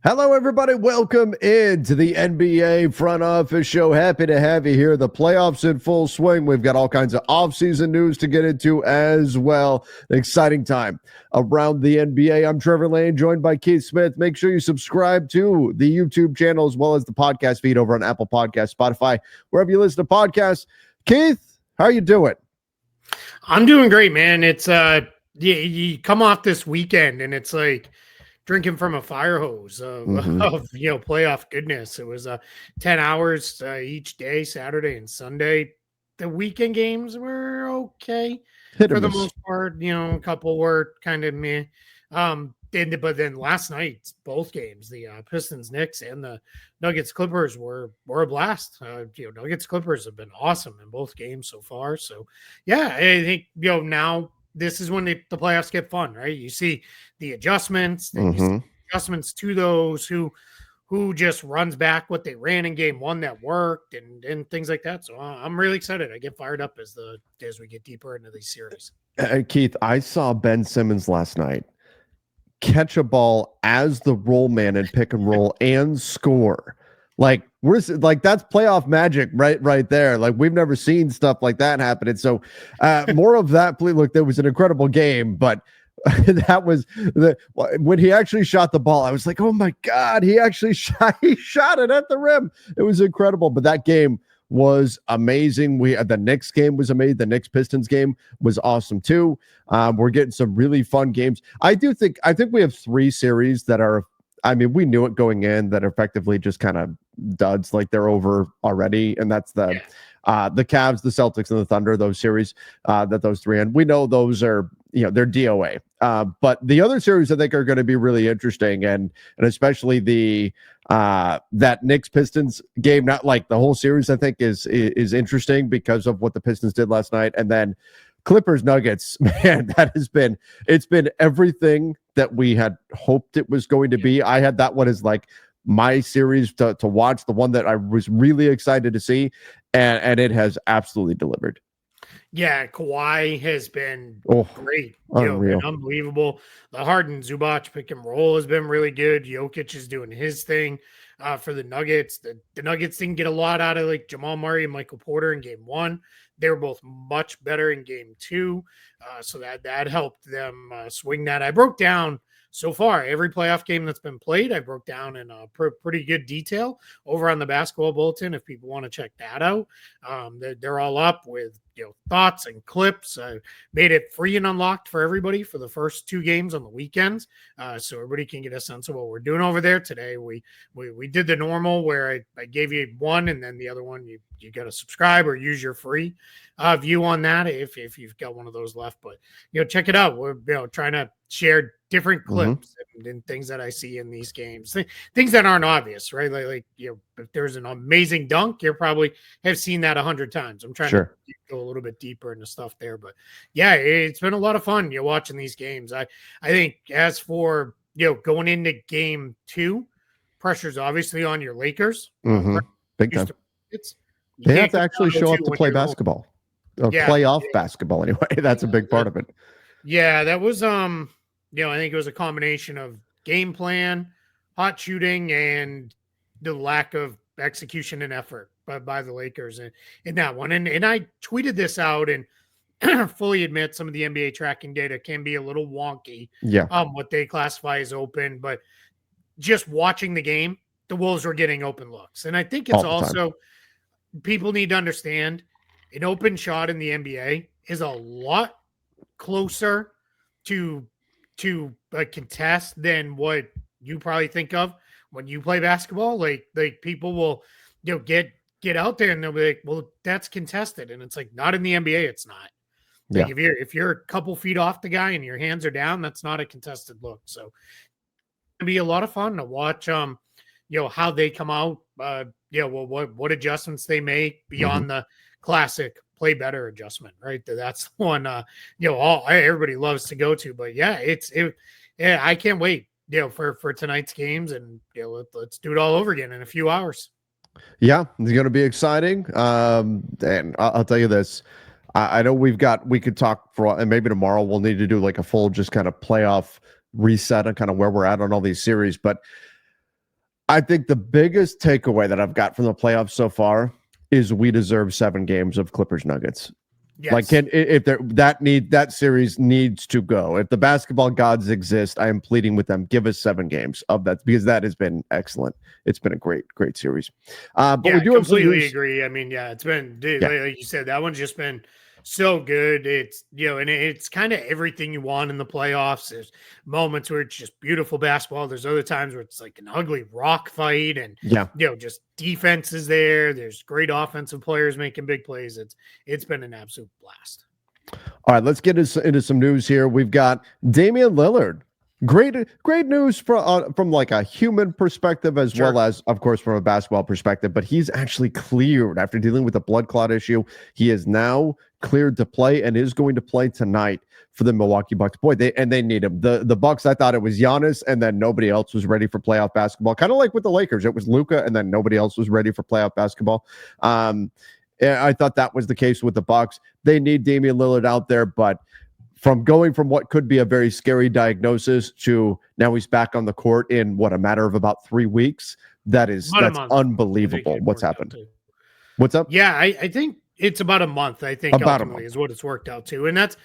Hello, everybody. Welcome into the NBA Front Office Show. Happy to have you here. The playoffs in full swing. We've got all kinds of offseason news to get into as well. An exciting time around the NBA. I'm Trevor Lane, joined by Keith Smith. Make sure you subscribe to the YouTube channel as well as the podcast feed over on Apple Podcasts, Spotify, wherever you listen to podcasts. Keith, how are you doing? I'm doing great, man. It's you come off this weekend and it's like drinking from a fire hose of playoff goodness. It was 10 hours each day, Saturday and Sunday. The weekend games were okay for the most part. A couple were kind of meh. But then last night, both games, the Pistons Knicks and the Nuggets Clippers were a blast. Nuggets Clippers have been awesome in both games so far. So yeah, I think now this is when the playoffs get fun, right? You see the adjustments, then you see adjustments to those who just runs back what they ran in game one that worked and things like that. So I'm really excited. I get fired up as we get deeper into these series. Keith, I saw Ben Simmons last night catch a ball as the roll man and pick and roll and score. Like that's playoff magic right there. Like we've never seen stuff like that happen. And so more of that. Look, there was an incredible game, but that was when he actually shot the ball. I was like, oh my God, he shot it at the rim. It was incredible. But that game was amazing. The Knicks game was amazing. The Knicks Pistons game was awesome too. We're getting some really fun games. I think we have three series that are, we knew it going in, that are effectively just kind of duds, like they're over already. And that's the Cavs, the Celtics, and the Thunder, those series, that those three. And we know those are, they're DOA. But the other series I think are going to be really interesting. And especially that Knicks Pistons game, not like the whole series, I think is interesting because of what the Pistons did last night. And then Clippers Nuggets, man, it's been everything that we had hoped it was going to be. I had that one as like my series to watch, the one that I was really excited to see, and it has absolutely delivered. Yeah, Kawhi has been great. Unreal. Been unbelievable. The Harden Zubac pick and roll has been really good. Jokic is doing his thing for the Nuggets. The Nuggets didn't get a lot out of like Jamal Murray and Michael Porter in game one. They were both much better in game two. So that helped them swing that. I broke down so far every playoff game that's been played. I broke down in pretty good detail over on the Basketball Bulletin if people want to check that out. They're all up with thoughts and clips. I made it free and unlocked for everybody for the first two games on the weekends, so everybody can get a sense of what we're doing over there. Today we did the normal where I gave you one, and then the other one you got to subscribe or use your free view on that if you've got one of those left. But check it out. We're trying to share different clips and things that I see in these games, things that aren't obvious, right? Like if there's an amazing dunk, you probably have seen that 100 times. I'm trying to go a little bit deeper into stuff there, but yeah, it's been a lot of fun. You're watching these games. I think as for going into game two, pressure's obviously on your Lakers. Big time. They have to actually show up to play basketball or playoff basketball anyway. That's a big part of it. Yeah, that was I think it was a combination of game plan, hot shooting, and the lack of execution and effort by the Lakers in that one. And I tweeted this out and fully admit some of the NBA tracking data can be a little wonky. Yeah. What they classify as open, but just watching the game, the Wolves were getting open looks. And I think it's also people need to understand an open shot in the NBA is a lot closer to a contest than what you probably think of when you play basketball. Like people will get out there and they'll be like, well, that's contested, and it's like, not in the NBA. It's not. Like if you're a couple feet off the guy and your hands are down, that's not a contested look. So it'll be a lot of fun to watch how they come out, what adjustments they make beyond the classic play better adjustment, right? That's one everybody loves to go to. But yeah, I can't wait for tonight's games, and let's do it all over again in a few hours. Yeah, it's going to be exciting. And I'll tell you this, I know we could talk and maybe tomorrow we'll need to do like a full just kind of playoff reset on kind of where we're at on all these series, but I think the biggest takeaway that I've got from the playoffs so far is we deserve 7 games of Clippers Nuggets. Yes. Like, that series needs to go. If the basketball gods exist, I am pleading with them. Give us 7 games of that, because that has been excellent. It's been a great series. But we do have some completely news. agree. I mean, it's been, like you said, that one's just been so good. It's, and it's kind of everything you want in the playoffs. There's moments where it's just beautiful basketball. There's other times where it's like an ugly rock fight, and just defense is there. There's great offensive players making big plays. It's been an absolute blast. All right, let's get into some news here. We've got Damian Lillard. Great news from like a human perspective, as well as, of course, from a basketball perspective. But he's actually cleared after dealing with a blood clot issue. He is now cleared to play and is going to play tonight for the Milwaukee Bucks. Boy, they need him. The Bucks, I thought it was Giannis, and then nobody else was ready for playoff basketball. Kind of like with the Lakers, it was Luka, and then nobody else was ready for playoff basketball. I thought that was the case with the Bucks. They need Damian Lillard out there, but from going from what could be a very scary diagnosis to now he's back on the court in a matter of about 3 weeks. That's unbelievable. What's happened? What's up? Yeah, I think it's about a month. I think about ultimately is what it's worked out to. And that's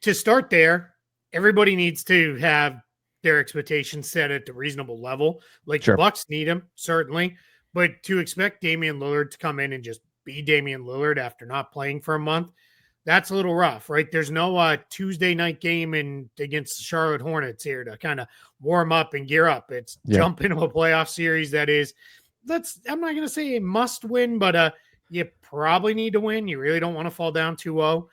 to start there. Everybody needs to have their expectations set at a reasonable level. Like the Bucks need him, certainly. But to expect Damian Lillard to come in and just be Damian Lillard after not playing for a month, that's a little rough, right? There's no Tuesday night game against the Charlotte Hornets here to kind of warm up and gear up. It's jump into a playoff series I'm not going to say a must win, but you probably need to win. You really don't want to fall down 2-0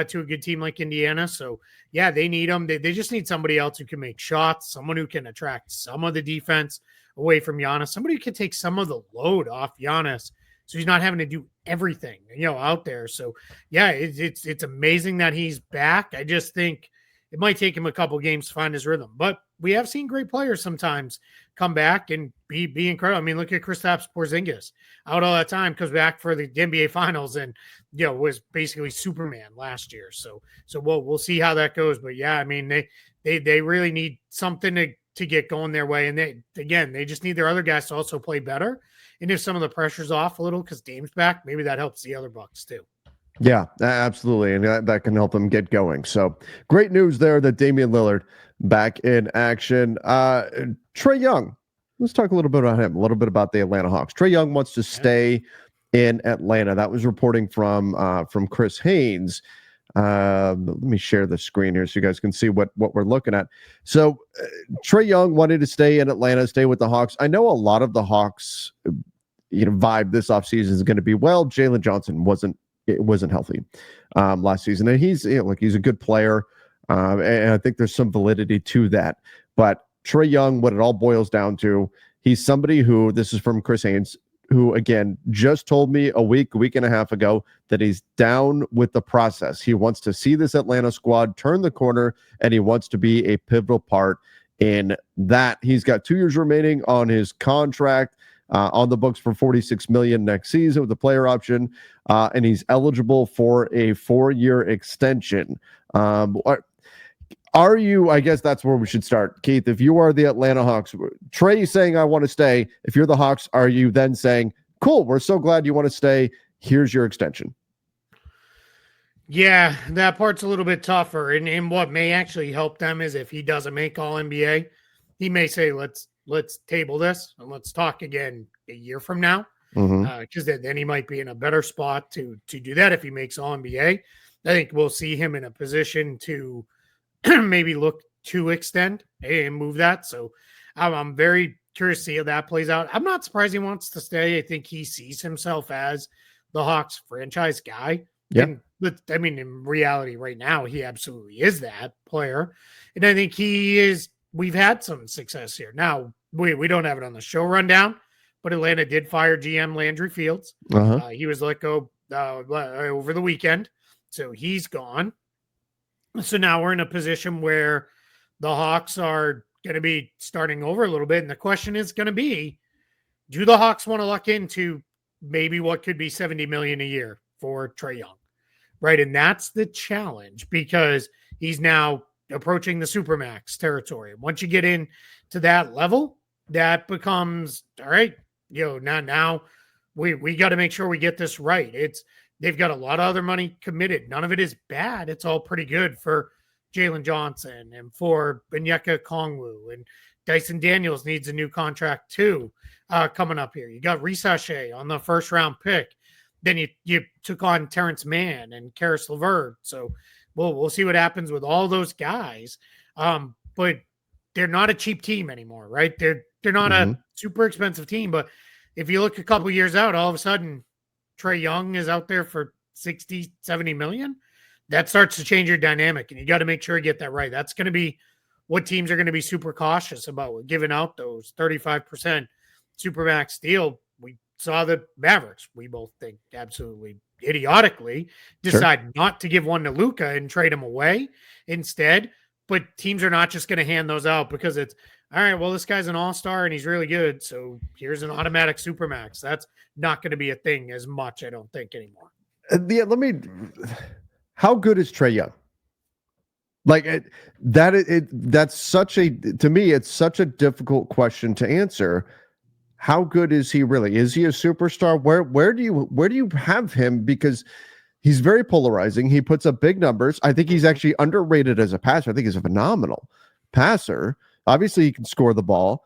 to a good team like Indiana. So, they need them. They just need somebody else who can make shots, someone who can attract some of the defense away from Giannis, somebody who can take some of the load off Giannis, so he's not having to do everything, out there. So, it's amazing that he's back. I just think it might take him a couple games to find his rhythm. But we have seen great players sometimes come back and be incredible. I mean, look at Kristaps Porzingis. Out all that time, comes back for the NBA Finals and, was basically Superman last year. So we'll see how that goes. But, I mean, they really need something to get going their way. And they just need their other guys to also play better. And if some of the pressure's off a little because Dame's back, maybe that helps the other Bucks too. Yeah, absolutely. And that can help them get going. So great news there that Damian Lillard back in action. Trae Young, let's talk a little bit about him, a little bit about the Atlanta Hawks. Trae Young wants to stay in Atlanta. That was reporting from Chris Haynes. Let me share the screen here so you guys can see what we're looking at. So Trae Young wanted to stay in Atlanta, stay with the Hawks. I know a lot of the Hawks, vibe this offseason is going to be, Jalen Johnson wasn't healthy last season. And he's he's a good player. And I think there's some validity to that. But Trae Young, what it all boils down to, he's somebody who, this is from Chris Haynes, who, again, just told me a week and a half ago that he's down with the process. He wants to see this Atlanta squad turn the corner, and he wants to be a pivotal part in that. He's got 2 years remaining on his contract, on the books for $46 million next season with the player option, and he's eligible for a 4-year extension. Are you, I guess that's where we should start. Keith, if you are the Atlanta Hawks, Trae saying, I want to stay. If you're the Hawks, are you then saying, cool, we're so glad you want to stay. Here's your extension. Yeah, that part's a little bit tougher. And what may actually help them is if he doesn't make All NBA, he may say, let's table this and let's talk again a year from now. Because then he might be in a better spot to do that if he makes All NBA. I think we'll see him in a position to maybe look to extend and move that. So I'm very curious to see how that plays out. I'm not surprised he wants to stay. I think he sees himself as the Hawks franchise guy. Yeah. And I mean, in reality right now, he absolutely is that player. And I think we've had some success here. Now, we don't have it on the show rundown, but Atlanta did fire GM Landry Fields. He was let go over the weekend. So he's gone. So now we're in a position where the Hawks are going to be starting over a little bit. And the question is going to be, do the Hawks want to lock into maybe what could be $70 million a year for Trae Young? Right. And that's the challenge because he's now approaching the Supermax territory. Once you get into that level, that becomes all right. Now we got to make sure we get this right. They've got a lot of other money committed. None of it is bad. It's all pretty good for Jalen Johnson and for Onyeka Okongwu, and Dyson Daniels needs a new contract too coming up here. You got Risache on the first round pick. Then you took on Terrence Mann and Karis LeVert. So we'll see what happens with all those guys. But they're not a cheap team anymore, right? They're not a super expensive team. But if you look a couple years out, all of a sudden Trae Young is out there for 60, 70 million. That starts to change your dynamic, and you got to make sure you get that right. That's going to be what teams are going to be super cautious about, giving out those 35% supermax deal. We saw the Mavericks, we both think absolutely idiotically, decide not to give one to Luka and trade him away instead. But teams are not just going to hand those out because it's, all right, well, this guy's an all-star and he's really good, so here's an automatic supermax. That's not going to be a thing as much, I don't think, anymore. How good is Trae Young? That's such a, to me, it's such a difficult question to answer. How good is he really? Is he a superstar? Where do you have him? Because he's very polarizing. He puts up big numbers. I think he's actually underrated as a passer. I think he's a phenomenal passer. Obviously, he can score the ball,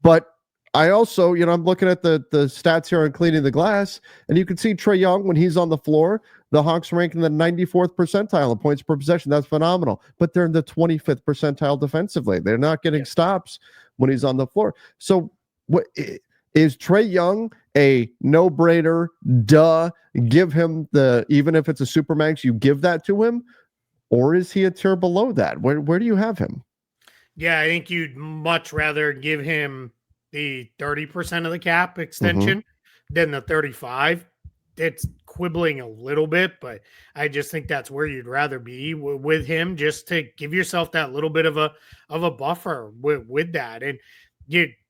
but I also, I'm looking at the stats here on cleaning the glass, and you can see Trae Young when he's on the floor. The Hawks rank in the 94th percentile in points per possession. That's phenomenal. But they're in the 25th percentile defensively. They're not getting stops when he's on the floor. So what is Trae Young a no-brainer? Duh. Give him even if it's a supermax, you give that to him? Or is he a tier below that? Where do you have him? Yeah, I think you'd much rather give him the 30% of the cap extension than the 35. It's quibbling a little bit, but I just think that's where you'd rather be with him, just to give yourself that little bit of a buffer with that. And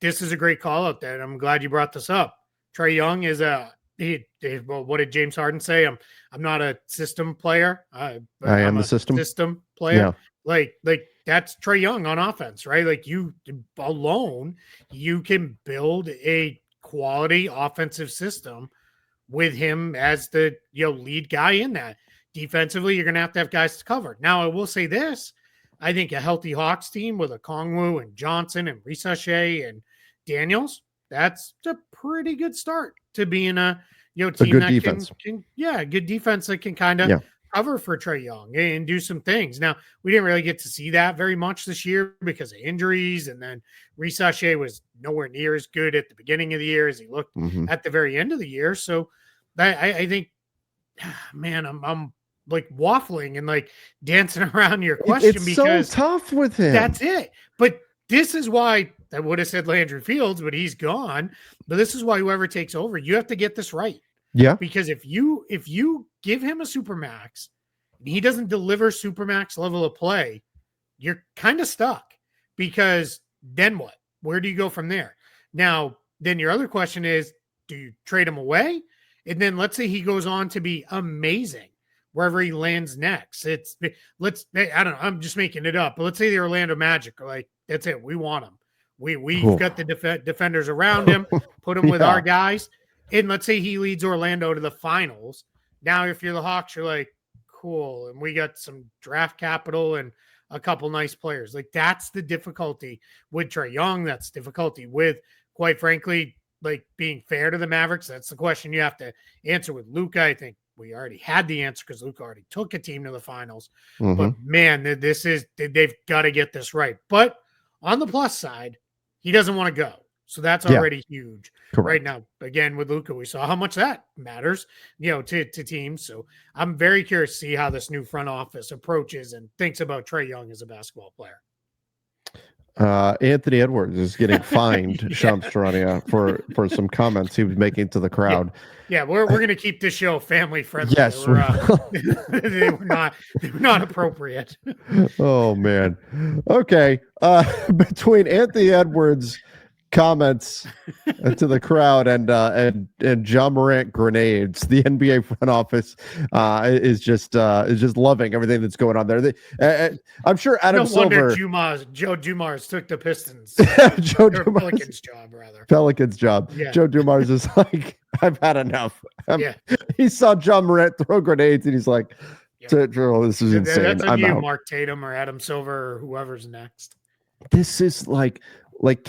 this is a great call out there. I'm glad you brought this up. Trae Young is what did James Harden say? I'm not a system player. I am a system player. Yeah. Like that's Trae Young on offense, right? Like you alone, you can build a quality offensive system with him as the lead guy in that. Defensively, you're going to have guys to cover. Now, I will say this. I think a healthy Hawks team with Okongwu and Johnson and Risache and Daniels, that's a pretty good start to being a team that defense. Can good defense that can kind of cover for Trae Young and do some things. Now, we didn't really get to see that very much this year because of injuries, and then Risache was nowhere near as good at the beginning of the year as he looked at the very end of the year. So I think, man, I'm like waffling and like dancing around your question it's because so tough with him. That's it. But this is why I would have said Landry Fields, but he's gone. But this is why whoever takes over, you have to get this right. Yeah. Because if you give him a supermax and he doesn't deliver supermax level of play, you're kind of stuck, because then what? Where do you go from there? Now, then your other question is, do you trade him away? And then let's say he goes on to be amazing wherever he lands next. I don't know. I'm just making it up. But let's say the Orlando Magic are like, that's it. We want him. We've got the defenders around him, put him with our guys. And let's say he leads Orlando to the finals. Now, if you're the Hawks, you're like, cool. And we got some draft capital and a couple nice players. Like, that's the difficulty with Trae Young. That's difficulty with, quite frankly, like being fair to the Mavericks. That's the question you have to answer with Luka. I think we already had the answer because Luka already took a team to the finals. But man, they've got to get this right. But on the plus side, he doesn't want to go. So that's already huge. Correct. Right now. Again, with Luka, we saw how much that matters, to teams. So I'm very curious to see how this new front office approaches and thinks about Trae Young as a basketball player. Anthony Edwards is getting fined, Shams Charania, for some comments he was making to the crowd. Yeah, we're going to keep this show family friendly. Yes, they were not appropriate. Oh man. Okay. Between Anthony Edwards comments to the crowd and John Morant grenades. The NBA front office is just loving everything that's going on there. I'm sure Adam Silver. Joe Dumars took the Pistons. Pelicans job, rather. Pelicans job. Yeah. Joe Dumars is like, I've had enough. He saw John Morant throw grenades and he's like, Joe, this is insane. That's on I'm you, out. Mark Tatum or Adam Silver or whoever's next. This is like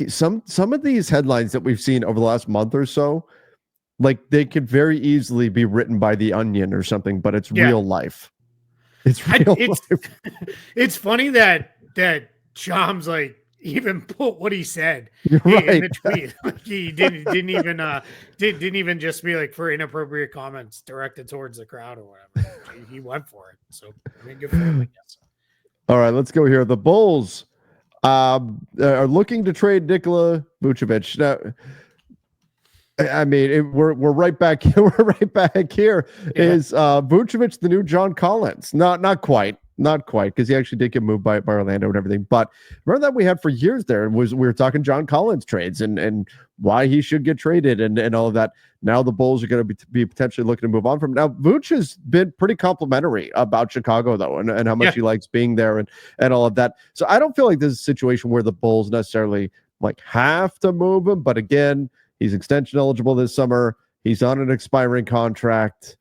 some of these headlines that we've seen over the last month or so, like they could very easily be written by The Onion or something, but it's real life. It's real life. It's funny that Shams like even put what he said in the tweet. Like he didn't even just be like for inappropriate comments directed towards the crowd or whatever. He went for it. So I mean, good for him, I guess. All right, let's go here. The Bulls are looking to trade Nikola Vucevic. Now, I mean, we're right back. We're right back here. Yeah. Is Vucevic the new John Collins? Not quite, because he actually did get moved by Orlando and everything. But remember that we had for years there we were talking John Collins trades and why he should get traded and all of that. Now the Bulls are going to be potentially looking to move on from. Now Vuce has been pretty complimentary about Chicago though, and how much he likes being there and all of that. So I don't feel like this is a situation where the Bulls necessarily like have to move him. But again, he's extension eligible this summer. He's on an expiring contract.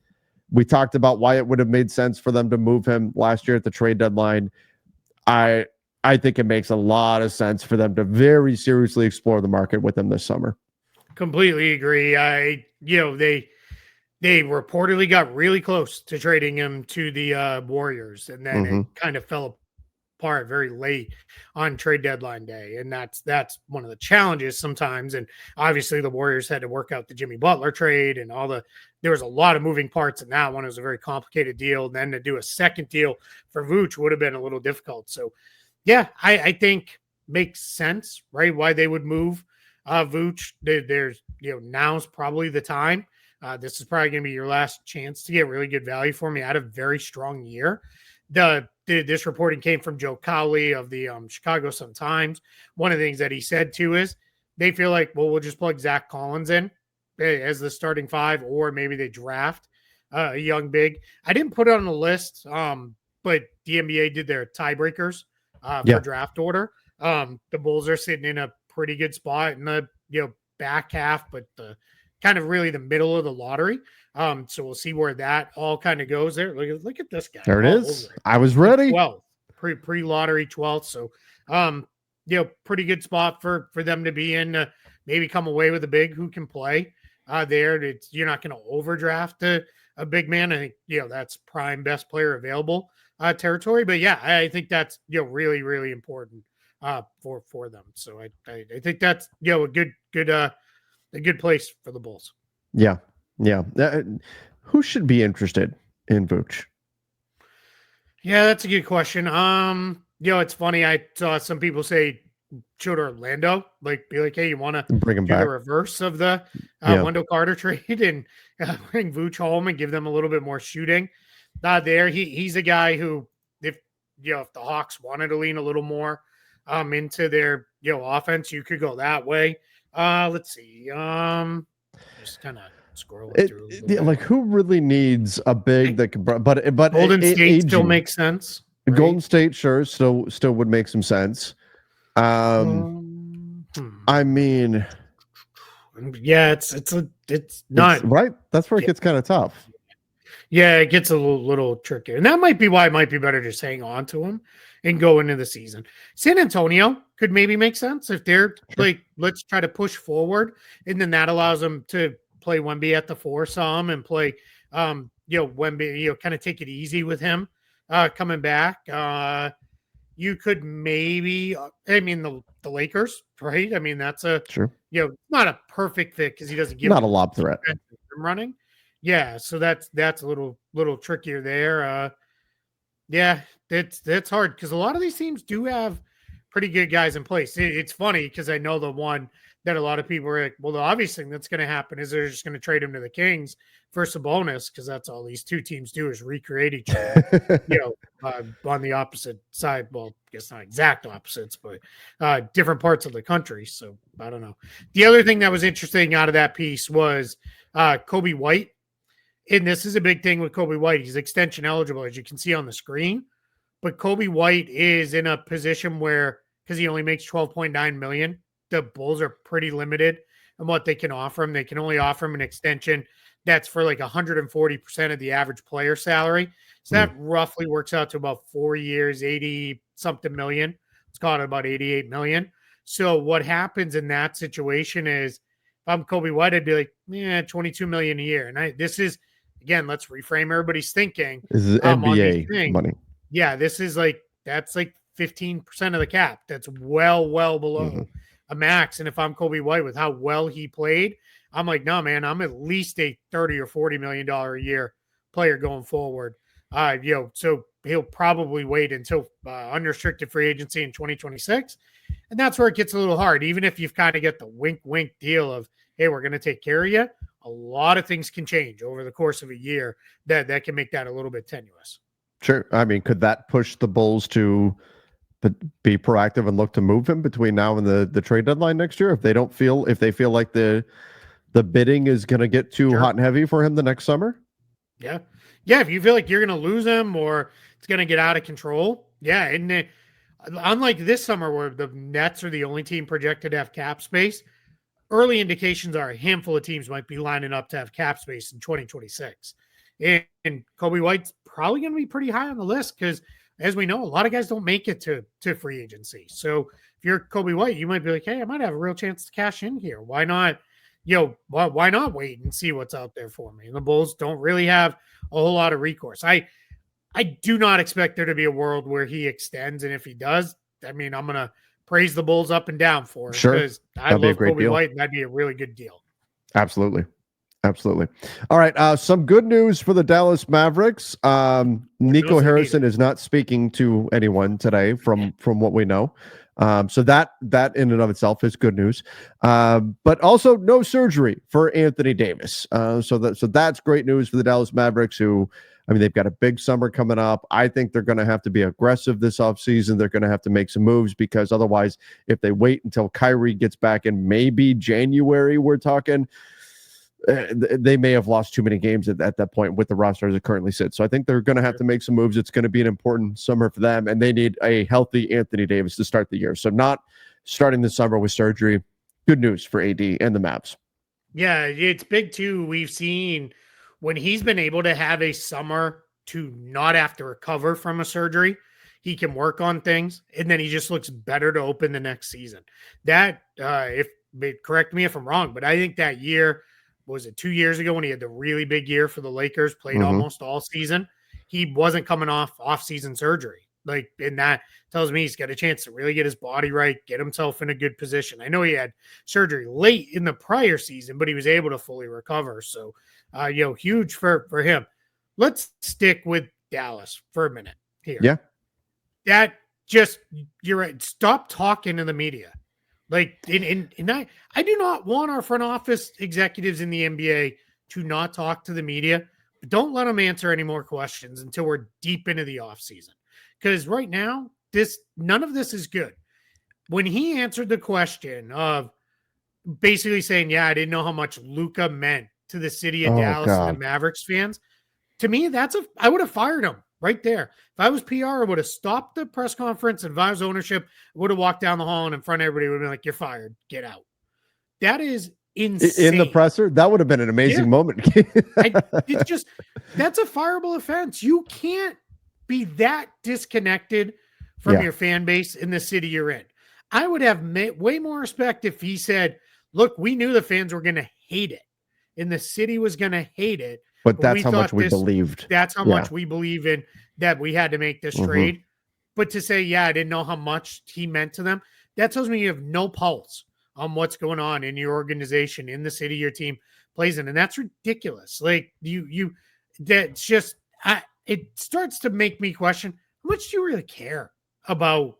We talked about why it would have made sense for them to move him last year at the trade deadline. I think it makes a lot of sense for them to very seriously explore the market with him this summer. Completely agree. They reportedly got really close to trading him to the Warriors, and then it kind of fell apart very late on trade deadline day, and that's one of the challenges sometimes. And obviously the Warriors had to work out the Jimmy Butler trade and there was a lot of moving parts in that one. It was a very complicated deal. And then to do a second deal for Vooch would have been a little difficult. So yeah, I think makes sense, right? Why they would move Vooch. There's now's probably the time. This is probably going to be your last chance to get really good value for me. I had a very strong year. This reporting came from Joe Cowley of the Chicago Sun-Times. One of the things that he said too is they feel like, well, we'll just plug Zach Collins in as the starting five, or maybe they draft a young big. I didn't put it on the list, but the NBA did their tiebreakers for draft order. The Bulls are sitting in a pretty good spot in the back half, but the kind of really the middle of the lottery. So we'll see where that all kind of goes there. Look at this guy. There it is. I was ready. 12th, pre-lottery 12th. So, pretty good spot for them to be in, maybe come away with a big who can play there. You're not going to overdraft a big man. I think, that's prime best player available territory. But yeah, I think that's, really, really important for them. So I think that's, a good place for the Bulls. Yeah. Yeah. Who should be interested in Vooch? Yeah, that's a good question. It's funny. I saw some people say should Orlando be like, hey, you want to bring him back? The reverse of the Wendell Carter trade and bring Vooch home and give them a little bit more shooting. There, he's a guy who, if the Hawks wanted to lean a little more into their offense, you could go that way. Let's see. Just kind of scrolling through. Like, who really needs a big that can? But Golden State still makes sense. Right? Golden State, sure, still would make some sense. I mean, yeah, it's not right. That's where it gets kind of tough. Yeah, it gets a little trickier, and that might be why it might be better just hang on to him and go into the season. San Antonio could maybe make sense if they're let's try to push forward, and then that allows them to play Wemby at the 4 some and play, Wemby, kind of take it easy with him coming back. You could maybe, the Lakers, right? I mean, that's not a perfect fit because he doesn't give not a lob threat running. Yeah, so that's a little trickier there. That's hard because a lot of these teams do have pretty good guys in place. It's funny because I know the one that a lot of people are like, well, the obvious thing that's going to happen is they're just going to trade him to the Kings for Sabonis because that's all these two teams do is recreate each other, on the opposite side. Well, I guess not exact opposites, but different parts of the country. So I don't know. The other thing that was interesting out of that piece was Kobe White. And this is a big thing with Kobe White. He's extension eligible, as you can see on the screen. But Kobe White is in a position where, because he only makes $12.9 million, the Bulls are pretty limited in what they can offer him. They can only offer him an extension that's for like 140% of the average player salary. So that roughly works out to about 4 years, 80 something million. It's called about 88 million. So what happens in that situation is, if I'm Kobe White, I'd be like, yeah, 22 million a year. And this is, again, let's reframe everybody's thinking. This is NBA money. Yeah, this is like, that's like 15% of the cap. That's well below a max. And if I'm Kobe White, with how well he played, I'm like, no, man, I'm at least a 30 or $40 million a year player going forward. So he'll probably wait until unrestricted free agency in 2026. And that's where it gets a little hard. Even if you've kind of got the wink deal of, hey, we're going to take care of you, a lot of things can change over the course of a year that can make that a little bit tenuous. Sure. I mean, could that push the Bulls to be proactive and look to move him between now and the trade deadline next year if they feel like the bidding is going to get too hot and heavy for him the next summer? Yeah. If you feel like you're going to lose him or it's going to get out of control. Yeah. And unlike this summer where the Nets are the only team projected to have cap space, early indications are a handful of teams might be lining up to have cap space in 2026. And Kobe White's probably going to be pretty high on the list because, as we know, a lot of guys don't make it to free agency. So if you're Kobe White, you might be like, hey, I might have a real chance to cash in here. Why not? Why not wait and see what's out there for me? And the Bulls don't really have a whole lot of recourse. I do not expect there to be a world where he extends. And if he does, I mean, I'm going to praise the Bulls up and down for it. Sure. Because I love Kobe White, and that'd be a really good deal. Absolutely. All right. Some good news for the Dallas Mavericks. Nico Harrison is not speaking to anyone today from what we know. So that in and of itself is good news. But also no surgery for Anthony Davis. So that's great news for the Dallas Mavericks, who, I mean, they've got a big summer coming up. I think they're going to have to be aggressive this offseason. They're going to have to make some moves, because otherwise, if they wait until Kyrie gets back in maybe January, we're talking, they may have lost too many games at that point with the roster as it currently sits. So I think they're going to have to make some moves. It's going to be an important summer for them, and they need a healthy Anthony Davis to start the year. So not starting the summer with surgery. Good news for AD and the Mavs. Yeah, it's big too. We've seen when he's been able to have a summer to not have to recover from a surgery, he can work on things, and then he just looks better to open the next season. That, correct me if I'm wrong, but I think that year, was it 2 years ago when he had the really big year for the Lakers, played almost all season, he wasn't coming off season surgery. And that tells me he's got a chance to really get his body right, get himself in a good position. I know he had surgery late in the prior season, but he was able to fully recover. So, huge for him. Let's stick with Dallas for a minute here. Yeah. That just, you're right. Stop talking to the media. I do not want our front office executives in the NBA to not talk to the media, but don't let them answer any more questions until we're deep into the offseason. Because right now, none of this is good. When he answered the question of basically saying, yeah, I didn't know how much Luka meant to the city of Dallas and the Mavericks fans, to me, I would have fired him right there. If I was PR, I would have stopped the press conference, and if I was ownership, I would have walked down the hall and in front of everybody would have been like, you're fired, get out. That is insane. In the presser, that would have been an amazing moment. It's just, that's a fireable offense. You can't be that disconnected from your fan base in the city you're in. I would have way more respect if he said, look, we knew the fans were going to hate it and the city was going to hate it. But that's how much we believed. That's how much we believe in that we had to make this trade. But to say, yeah, I didn't know how much he meant to them, that tells me you have no pulse on what's going on in your organization, in the city your team plays in. And that's ridiculous. That's just, it starts to make me question, how much do you really care about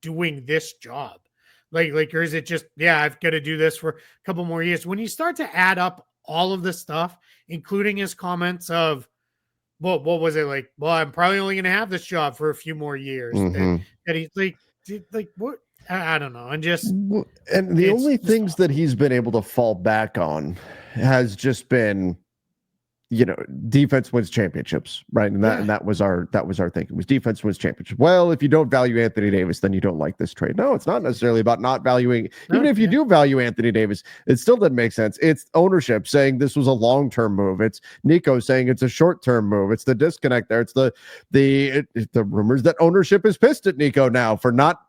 doing this job? Or is it just, I've got to do this for a couple more years? When you start to add up all of this stuff, including his comments of, what was it well, I'm probably only going to have this job for a few more years. That he's what? I don't know. And just And the only things awful. that he's been able to fall back on has just been, defense wins championships, right? And that was our thing. It was defense wins championships. Well, if you don't value Anthony Davis, then you don't like this trade. No, it's not necessarily about not valuing. Even if you do value Anthony Davis, it still doesn't make sense. It's ownership saying this was a long-term move. It's Nico saying it's a short-term move. It's the disconnect there. It's the rumors that ownership is pissed at Nico now for not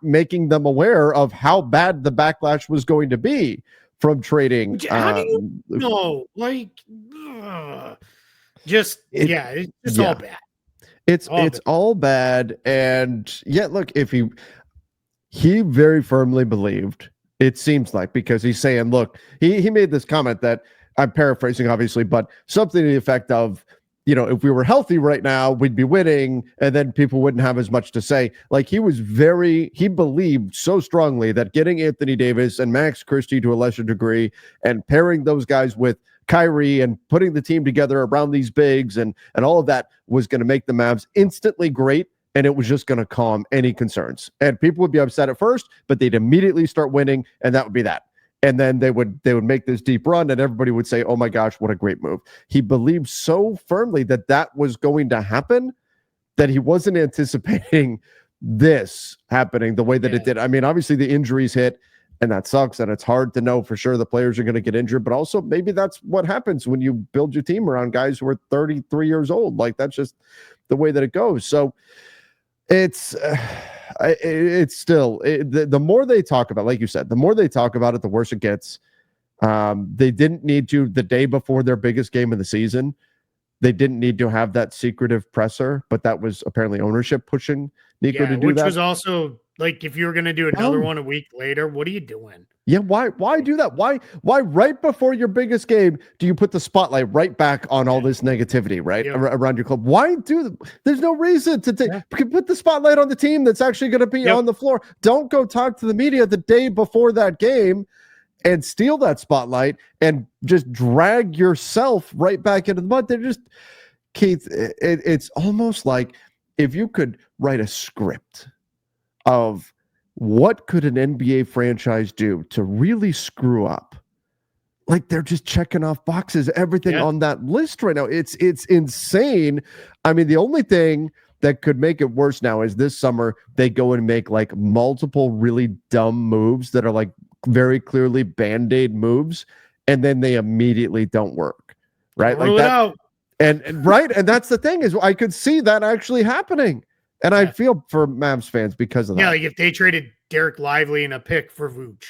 making them aware of how bad the backlash was going to be from trading. How do you know? Like, it's all bad. It's all bad. And yet, look, if he very firmly believed, it seems like, because he's saying, look, he made this comment that I'm paraphrasing, obviously, but something to the effect of, if we were healthy right now, we'd be winning, and then people wouldn't have as much to say. Like, he believed so strongly that getting Anthony Davis and Max Christie to a lesser degree and pairing those guys with Kyrie and putting the team together around these bigs and all of that was going to make the Mavs instantly great, and it was just going to calm any concerns. And people would be upset at first, but they'd immediately start winning, and that would be that. And then they would make this deep run, and everybody would say, oh my gosh, what a great move. He believed so firmly that was going to happen that he wasn't anticipating this happening the way that it did. I mean, obviously the injuries hit, and that sucks, and it's hard to know for sure the players are going to get injured, but also maybe that's what happens when you build your team around guys who are 33 years old. Like, that's just the way that it goes. So it's still the more they talk about, like you said, the more they talk about it, the worse it gets. They didn't need to, the day before their biggest game of the season, they didn't need to have that secretive presser, but that was apparently ownership pushing Nico to do which that. Was also like, if you were going to do another one a week later, what are you doing? Yeah, why do that? Why right before your biggest game do you put the spotlight right back on all this negativity, right, around your club? Why there's no reason to put the spotlight on the team that's actually going to be on the floor. Don't go talk to the media the day before that game and steal that spotlight and just drag yourself right back into the mud. They're just, Keith, it's almost like if you could write a script of what could an NBA franchise do to really screw up? Like, they're just checking off boxes, everything on that list right now. It's insane. I mean, the only thing that could make it worse now is this summer they go and make like multiple really dumb moves that are like very clearly Band-Aid moves, and then they immediately don't work. Right? Rule like that. Out. And right. And that's the thing, is I could see that actually happening. And I feel for Mavs fans because of that. Yeah, like if they traded Derek Lively in a pick for Vooch.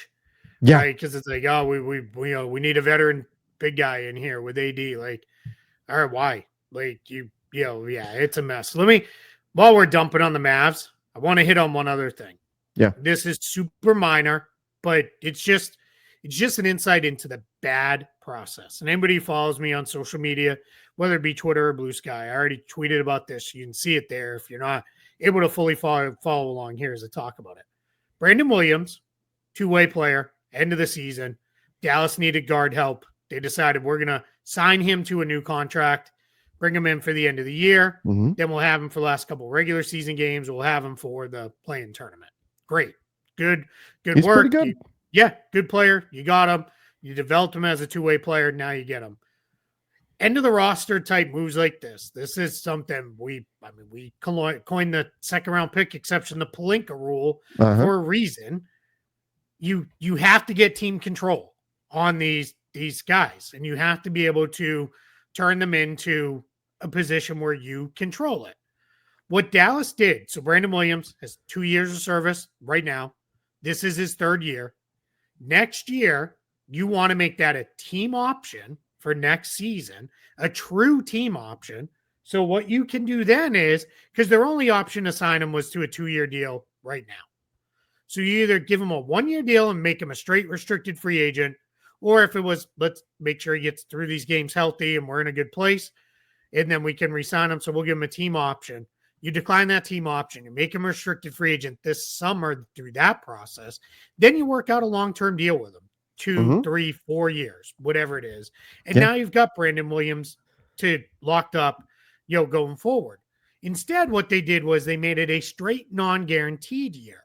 Yeah. Right? Because it's like, oh, we need a veteran big guy in here with AD. Like, all right, why? Like, it's a mess. While we're dumping on the Mavs, I want to hit on one other thing. Yeah. This is super minor, but it's just an insight into the bad process. And anybody who follows me on social media, whether it be Twitter or Blue Sky, I already tweeted about this. You can see it there. If you're not able to fully follow along, here as I talk about it. Brandon Williams, two-way player, end of the season. Dallas needed guard help. They decided we're going to sign him to a new contract, bring him in for the end of the year. Mm-hmm. Then we'll have him for the last couple regular season games. We'll have him for the play-in tournament. Great. Good He's work. Pretty good. Good player. You got him. You developed him as a two-way player. Now you get him. End of the roster type moves like this. This is something we coined the second round pick exception, the Pelinka rule, for a reason. You have to get team control on these guys, and you have to be able to turn them into a position where you control it. What Dallas did, so Brandon Williams has 2 years of service right now. This is his third year. Next year, you want to make that a team option for next season, a true team option. So what you can do then is, because their only option to sign him was to a 2-year deal right now. So you either give him a 1-year deal and make him a straight restricted free agent, or if it was, let's make sure he gets through these games healthy and we're in a good place, and then we can re-sign him. So we'll give him a team option. You decline that team option, you make him a restricted free agent this summer through that process. Then you work out a long-term deal with him. 2, 3, 4 years, whatever it is. And now you've got Brandon Williams locked up, going forward. Instead, what they did was they made it a straight non-guaranteed year.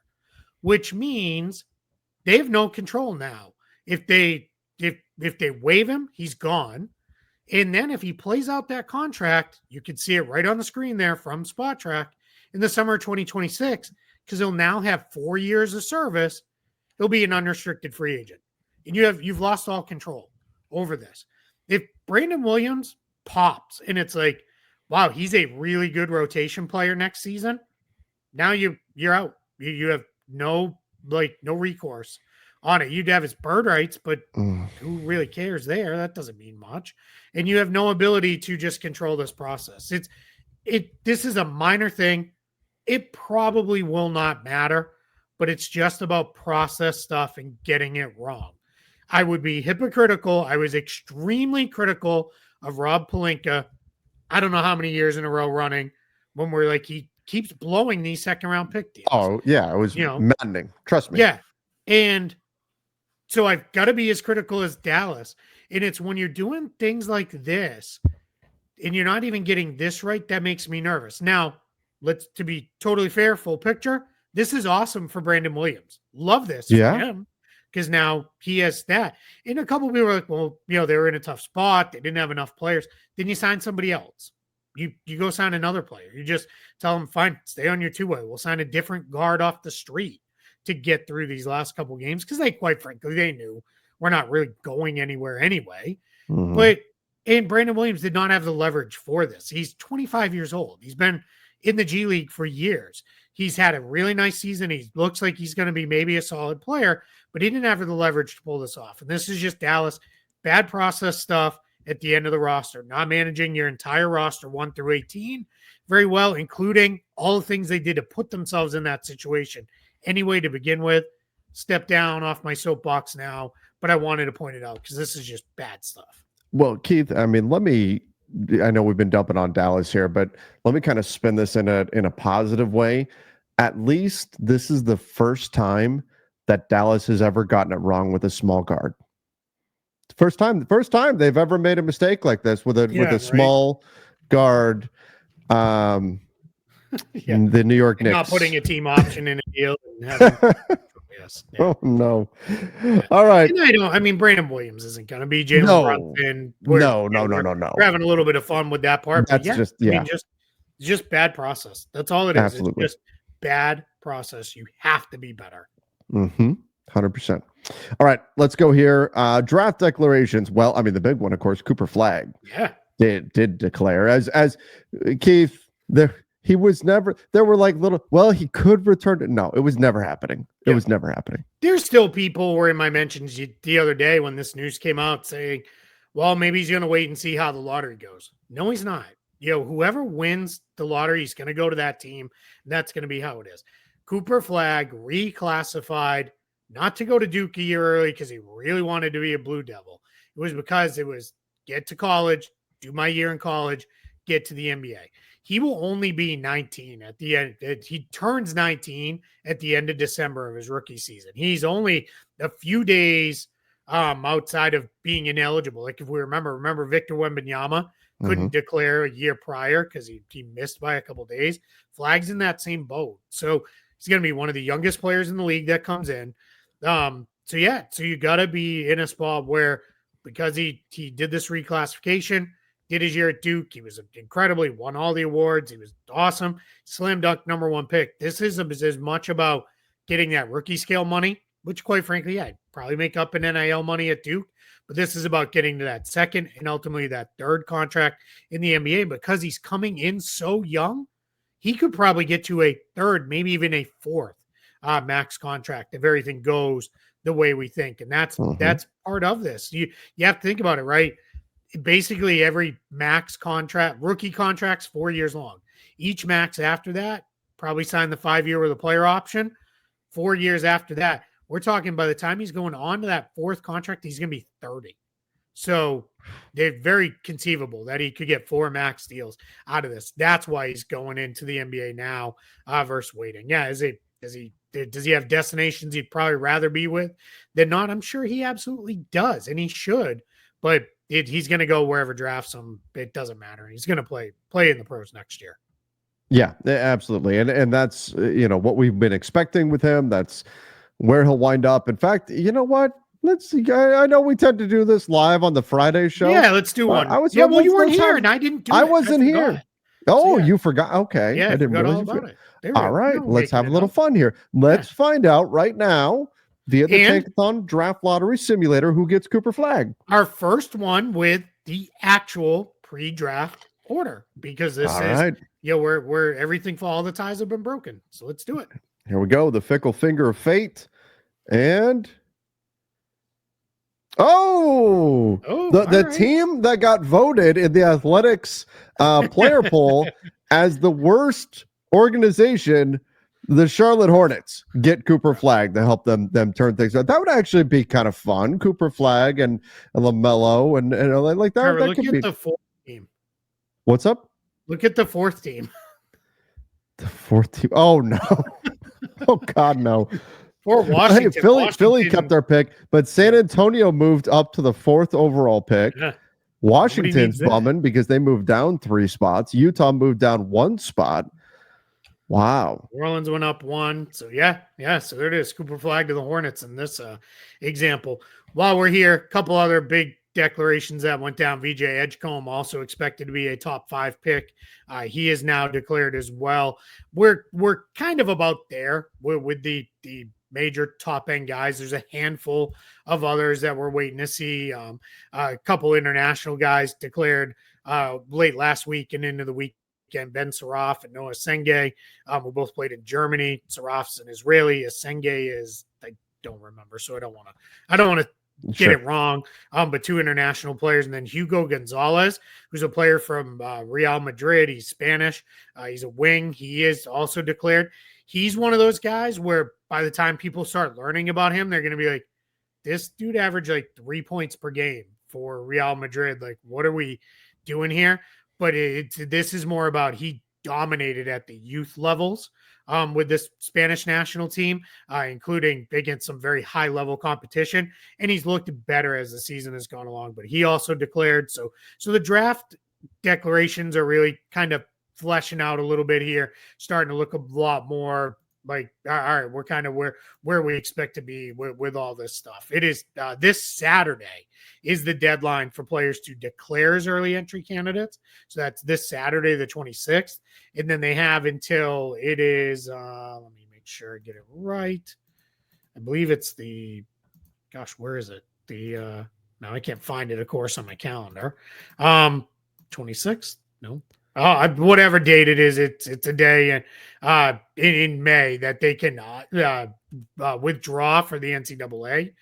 which means they have no control now. If they waive him, he's gone. And then if he plays out that contract, you can see it right on the screen there from Spot Track in the summer of 2026, because he'll now have 4 years of service. He'll be an unrestricted free agent. And you've lost all control over this. If Brandon Williams pops and it's like, wow, he's a really good rotation player next season, now you're out. You have no recourse on it. You'd have his bird rights, but who really cares there? That doesn't mean much. And you have no ability to just control this process. This is a minor thing. It probably will not matter, but it's just about process stuff and getting it wrong. I would be hypocritical. I was extremely critical of Rob Pelinka. I don't know how many years in a row running when we're like, he keeps blowing these second round pick deals. Oh yeah. It was maddening. Trust me. Yeah. And so I've got to be as critical as Dallas. And it's when you're doing things like this and you're not even getting this right, that makes me nervous. Now, to be totally fair, full picture, this is awesome for Brandon Williams. Love this for him, because now he has that. And a couple of people are like, well, they were in a tough spot. They didn't have enough players. Then you sign somebody else. You go sign another player. You just tell them, fine, stay on your two-way. We'll sign a different guard off the street to get through these last couple of games, because quite frankly, they knew we're not really going anywhere anyway. Mm-hmm. And Brandon Williams did not have the leverage for this. He's 25 years old. He's been in the G League for years. He's had a really nice season. He looks like he's going to be maybe a solid player, but he didn't have the leverage to pull this off. And this is just Dallas. Bad process stuff at the end of the roster, not managing your entire roster 1 through 18 very well, including all the things they did to put themselves in that situation anyway to begin with. Step down off my soapbox now, but I wanted to point it out because this is just bad stuff. Well, Keith, I mean, I know we've been dumping on Dallas here, but let me kind of spin this in a positive way. At least this is the first time that Dallas has ever gotten it wrong with a small guard. First time they've ever made a mistake like this with a small guard. The New York Knicks not putting a team option in a deal and having yes. Yeah. Oh no! Yeah. All right. And Brandon Williams isn't going to be Jalen Brunson. No. We're having a little bit of fun with that part. That's just bad process. That's all it is. Absolutely. It's just bad process. You have to be better. 100%. All right, let's go here. Draft declarations. Well, I mean, the big one, of course, Cooper Flagg. Yeah, did declare as Keith. He was never. There were like little. Well, he could return it. No, it was never happening. It was never happening. There's still people were in my mentions the other day when this news came out saying, "Well, maybe he's going to wait and see how the lottery goes." No, he's not. Whoever wins the lottery is going to go to that team. And that's going to be how it is. Cooper Flagg reclassified, not to go to Duke a year early because he really wanted to be a Blue Devil. It was because it was get to college, do my year in college, get to the NBA. He will only be 19 at the end. He turns 19 at the end of December of his rookie season. He's only a few days outside of being ineligible. Like if we remember Victor Wembanyama couldn't declare a year prior because he missed by a couple of days. Flagg's in that same boat. So he's going to be one of the youngest players in the league that comes in. So you got to be in a spot where, because he did this reclassification, did his year at Duke, he was incredibly, won all the awards. He was awesome. Slam dunk number one pick. This is as much about getting that rookie scale money, which quite frankly, I'd probably make up in NIL money at Duke. But this is about getting to that second and ultimately that third contract in the NBA. Because he's coming in so young, he could probably get to a third, maybe even a fourth max contract if everything goes the way we think. And that's part of this. You have to think about it, right? Basically, every max contract, rookie contract's 4 years long. Each max after that, probably sign the 5-year with a player option. 4 years after that, we're talking by the time he's going on to that fourth contract, he's going to be 30. So they're very conceivable that he could get 4 max deals out of this. That's why he's going into the NBA now versus waiting. Yeah, does he have destinations he'd probably rather be with than not? I'm sure he absolutely does, and he should. But he's going to go wherever drafts him. It doesn't matter. He's going to play in the pros next year. Yeah, absolutely. And that's, what we've been expecting with him. That's where he'll wind up. In fact, you know what? Let's see. I know we tend to do this live on the Friday show. Yeah, let's do one. I was Yeah, well, you weren't let's here, have, and I didn't do I it. wasn't here. So, Oh, yeah. you forgot. Okay. Yeah, I I didn't forgot realize all you forgot. about it. There we All go. right. No, Let's have a little up. fun here. Let's find out right now via the And Tankathon Draft Lottery Simulator who gets Cooper Flag. our first one with the actual pre-draft order, because this All is right. where everything for all the ties have been broken. So let's do it. Here we go. The fickle finger of fate. And the right. team that got voted in the Athletics player poll as the worst organization, the Charlotte Hornets, get Cooper Flag to help them turn things around. That would actually be kind of fun. Cooper Flag and LaMelo and like that. Trevor, that look could at be the fourth team. What's up? Look at the fourth team. The fourth team. Oh no. Oh God, no. For Washington. Hey, Philly Washington kept their pick, but San Antonio moved up to the 4th overall pick. Yeah. Washington's bumming because they moved down 3 spots. Utah moved down 1 spot. Wow. New Orleans went up 1. So yeah. So there it is. Cooper Flag to the Hornets in this example. While we're here, a couple other big declarations that went down. VJ Edgecombe also expected to be a top 5 pick. He is now declared as well. We're kind of about there with the major top end guys. There's a handful of others that we're waiting to see. A couple international guys declared late last week and into the weekend. Ben Saraf and Noah Senge, who both played in Germany. Saraf's an Israeli. Senge is, I don't remember, so I don't want to get it wrong. But 2 international players, and then Hugo Gonzalez, who's a player from Real Madrid. He's Spanish. He's a wing. He is also declared. He's one of those guys where by the time people start learning about him, they're going to be like, this dude averaged like 3 points per game for Real Madrid. Like, what are we doing here? But this is more about he dominated at the youth levels with this Spanish national team, including against some very high level competition. And he's looked better as the season has gone along, but he also declared. So the draft declarations are really kind of fleshing out a little bit here, starting to look a lot more like, all right, we're kind of where we expect to be with all this stuff. It is this Saturday is the deadline for players to declare as early entry candidates. So that's this Saturday, the 26th. And then they have until it is, let me make sure I get it right. I believe it's where is it? Now I can't find it, of course, on my calendar. 26th? No. Whatever date it is, it's a day in May that they can withdraw for the NCAA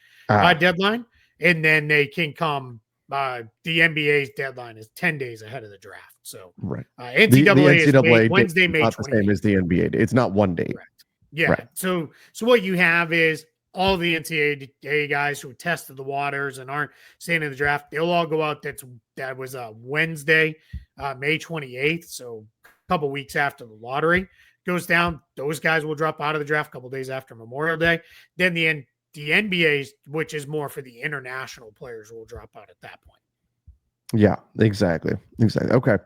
deadline, and then they can come. The NBA's deadline is 10 days ahead of the draft. So right, NCAA is Wednesday, May 28th. Not the same as the NBA. It's not one day. Correct. Yeah. Right. So what you have is all the NCAA guys who tested the waters and aren't staying in the draft. They'll all go out. That was Wednesday, May 28th. So a couple weeks after the lottery goes down, those guys will drop out of the draft a couple days after Memorial Day. Then the NBA, which is more for the international players, will drop out at that point. Yeah, exactly. Okay.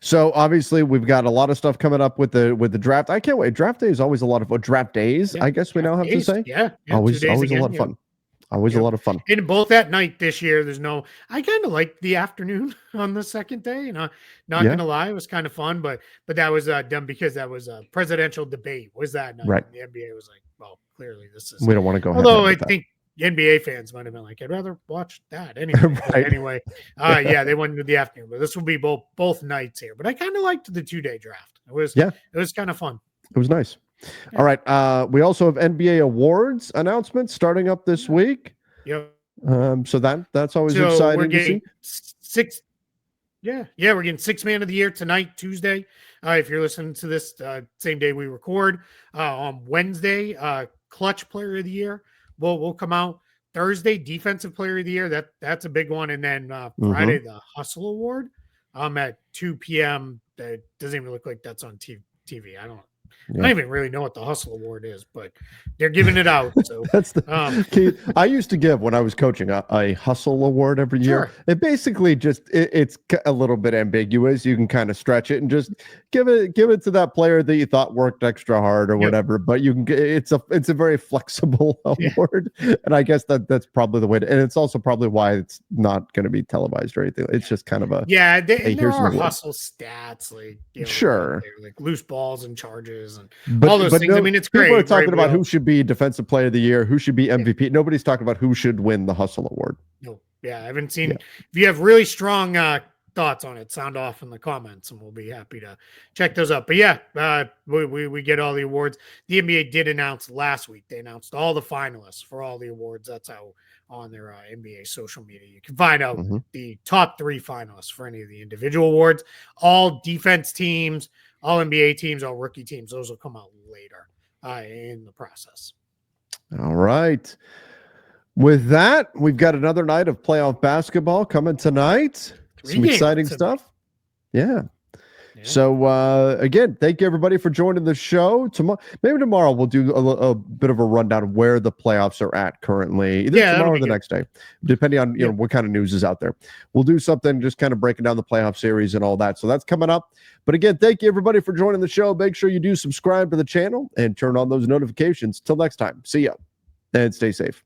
So obviously we've got a lot of stuff coming up with the draft. I can't wait. Draft day is always a lot of fun. Draft days, I guess we now have to say. Yeah. Always a lot of fun. Always a lot of fun. And both at night this year, I kind of liked the afternoon on the second day. Not going to lie, it was kind of fun, but that was done because that was a presidential debate. Was that night? Right. And the NBA was like, well, clearly this is. We don't want to go. Although I think NBA fans might have been like, I'd rather watch that anyway. Right. Anyway, they went into the afternoon, but this will be both nights here. But I kind of liked the 2-day draft. It was kind of fun. It was nice. Yeah. All right. We also have NBA awards announcements starting up this week. Yep. So that's always exciting we're getting to see. We're getting 6 Man of the Year tonight, Tuesday. If you're listening to this same day we record, on Wednesday, Clutch Player of the Year will come out. Thursday, Defensive Player of the Year. That's a big one. And then Friday, the Hustle Award at 2 p.m. That doesn't even look like that's on TV. I don't know. I don't even really know what the Hustle Award is, but they're giving it out. So That's the Keith, I used to give when I was coaching a Hustle Award every year. Sure. It basically just it's a little bit ambiguous. You can kind of stretch it and just give it to that player that you thought worked extra hard or whatever. But you can it's a very flexible award, and I guess that's probably the way to. And it's also probably why it's not going to be televised or anything. It's just kind of a there are hustle stats like sure, like loose balls and charges and all those things. No, I mean, it's great. People are talking about who should be Defensive Player of the Year, who should be MVP. Nobody's talking about who should win the Hustle Award. No, I haven't seen. If you have really strong thoughts on it, sound off in the comments, and we'll be happy to check those up. But we get all the awards. The NBA did announce last week. They announced all the finalists for all the awards. That's how on their NBA social media you can find out the top 3 finalists for any of the individual awards. All defense teams, all NBA teams, all rookie teams. Those will come out later in the process. All right. With that, we've got another night of playoff basketball coming tonight. Some exciting stuff. Yeah. So, again, thank you, everybody, for joining the show. Maybe tomorrow we'll do a bit of a rundown of where the playoffs are at currently, either tomorrow or the next day, depending on you know what kind of news is out there. We'll do something just kind of breaking down the playoff series and all that. So that's coming up. But again, thank you, everybody, for joining the show. Make sure you do subscribe to the channel and turn on those notifications. Till next time, see ya and stay safe.